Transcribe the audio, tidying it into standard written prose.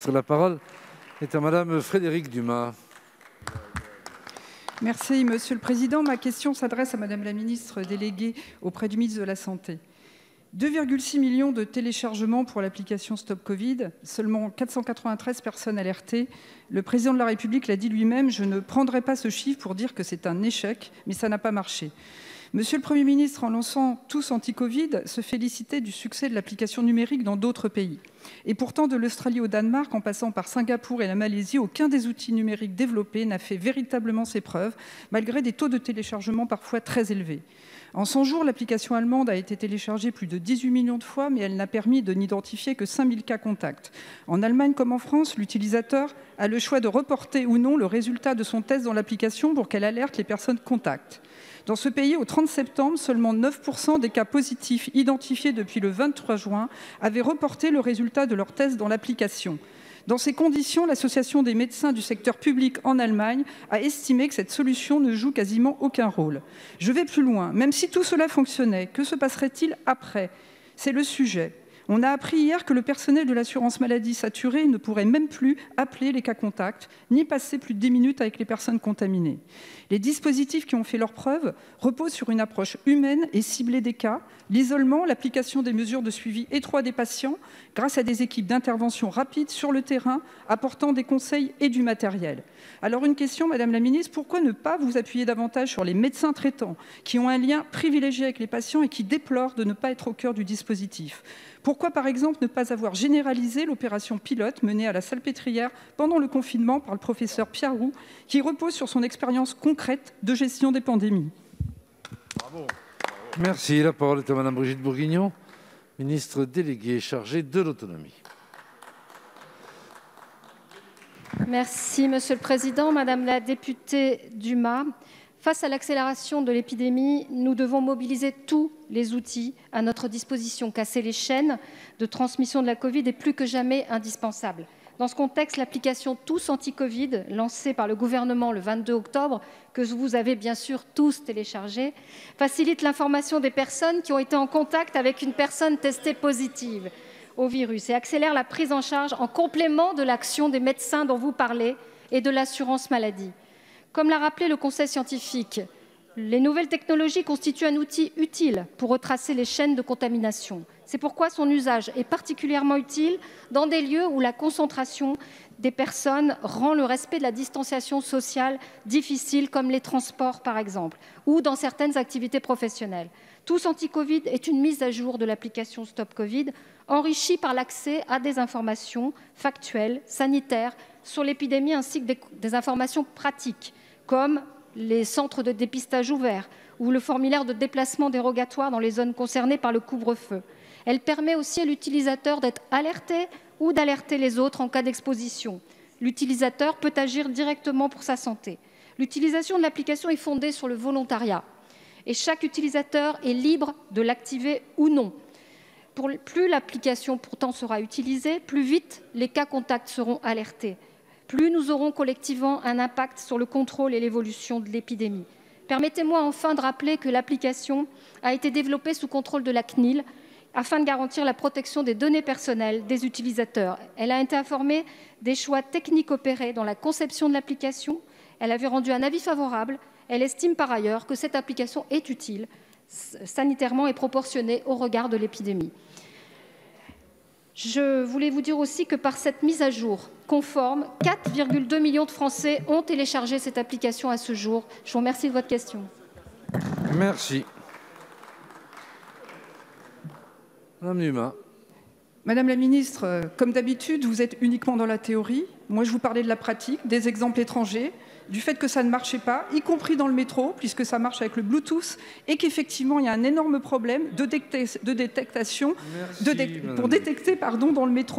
ministre. La parole est à Madame Frédérique Dumas. Merci, Monsieur le Président. Ma question s'adresse à Madame la ministre déléguée auprès du ministre de la Santé. 2,6 millions de téléchargements pour l'application Stop Covid, seulement 493 personnes alertées. Le président de la République l'a dit lui-même, je ne prendrai pas ce chiffre pour dire que c'est un échec, mais ça n'a pas marché. Monsieur le Premier ministre, en lançant Tous Anti-Covid, se félicitait du succès de l'application numérique dans d'autres pays. Et pourtant, de l'Australie au Danemark, en passant par Singapour et la Malaisie, aucun des outils numériques développés n'a fait véritablement ses preuves, malgré des taux de téléchargement parfois très élevés. En 100 jours, l'application allemande a été téléchargée plus de 18 millions de fois, mais elle n'a permis de n'identifier que 5000 cas contacts. En Allemagne comme en France, l'utilisateur a le choix de reporter ou non le résultat de son test dans l'application pour qu'elle alerte les personnes contacts. Dans ce pays, au 30 septembre, seulement 9% des cas positifs identifiés depuis le 23 juin avaient reporté le résultat de leur test dans l'application. Dans ces conditions, l'Association des médecins du secteur public en Allemagne a estimé que cette solution ne joue quasiment aucun rôle. Je vais plus loin. Même si tout cela fonctionnait, que se passerait-il après? C'est le sujet. On a appris hier que le personnel de l'assurance maladie saturé ne pourrait même plus appeler les cas contacts, ni passer plus de 10 minutes avec les personnes contaminées. Les dispositifs qui ont fait leurs preuves reposent sur une approche humaine et ciblée des cas, l'isolement, l'application des mesures de suivi étroit des patients, grâce à des équipes d'intervention rapides sur le terrain, apportant des conseils et du matériel. Alors une question, Madame la Ministre, pourquoi ne pas vous appuyer davantage sur les médecins traitants, qui ont un lien privilégié avec les patients et qui déplorent de ne pas être au cœur du dispositif? Pourquoi, par exemple, ne pas avoir généralisé l'opération pilote menée à la Salpêtrière pendant le confinement par le professeur Pierre Roux, qui repose sur son expérience concrète de gestion des pandémies? Bravo. Merci. La parole est à Madame Brigitte Bourguignon, ministre déléguée chargée de l'autonomie. Merci, Monsieur le Président. Madame la députée Dumas, face à l'accélération de l'épidémie, nous devons mobiliser tous les outils à notre disposition. Casser les chaînes de transmission de la Covid est plus que jamais indispensable. Dans ce contexte, l'application Tous Anti-Covid, lancée par le gouvernement le 22 octobre, que vous avez bien sûr tous téléchargée, facilite l'information des personnes qui ont été en contact avec une personne testée positive au virus et accélère la prise en charge en complément de l'action des médecins dont vous parlez et de l'assurance maladie. Comme l'a rappelé le Conseil scientifique, les nouvelles technologies constituent un outil utile pour retracer les chaînes de contamination. C'est pourquoi son usage est particulièrement utile dans des lieux où la concentration des personnes rend le respect de la distanciation sociale difficile, comme les transports par exemple, ou dans certaines activités professionnelles. Tous Anti-Covid est une mise à jour de l'application Stop Covid, enrichie par l'accès à des informations factuelles, sanitaires, sur l'épidémie ainsi que des informations pratiques, comme les centres de dépistage ouverts ou le formulaire de déplacement dérogatoire dans les zones concernées par le couvre-feu. Elle permet aussi à l'utilisateur d'être alerté ou d'alerter les autres en cas d'exposition. L'utilisateur peut agir directement pour sa santé. L'utilisation de l'application est fondée sur le volontariat et chaque utilisateur est libre de l'activer ou non. Plus l'application pourtant sera utilisée, plus vite les cas contacts seront alertés. Plus nous aurons collectivement un impact sur le contrôle et l'évolution de l'épidémie. Permettez-moi enfin de rappeler que l'application a été développée sous contrôle de la CNIL afin de garantir la protection des données personnelles des utilisateurs. Elle a été informée des choix techniques opérés dans la conception de l'application. Elle avait rendu un avis favorable. Elle estime par ailleurs que cette application est utile, sanitairement et proportionnée au regard de l'épidémie. Je voulais vous dire aussi que par cette mise à jour conforme, 4,2 millions de Français ont téléchargé cette application à ce jour. Je vous remercie de votre question. Merci. Madame Dumas. Madame la ministre, comme d'habitude, vous êtes uniquement dans la théorie. Moi, je vous parlais de la pratique, des exemples étrangers, du fait que ça ne marchait pas, y compris dans le métro, puisque ça marche avec le Bluetooth, et qu'effectivement, il y a un énorme problème de détection, pour détecter dans le métro.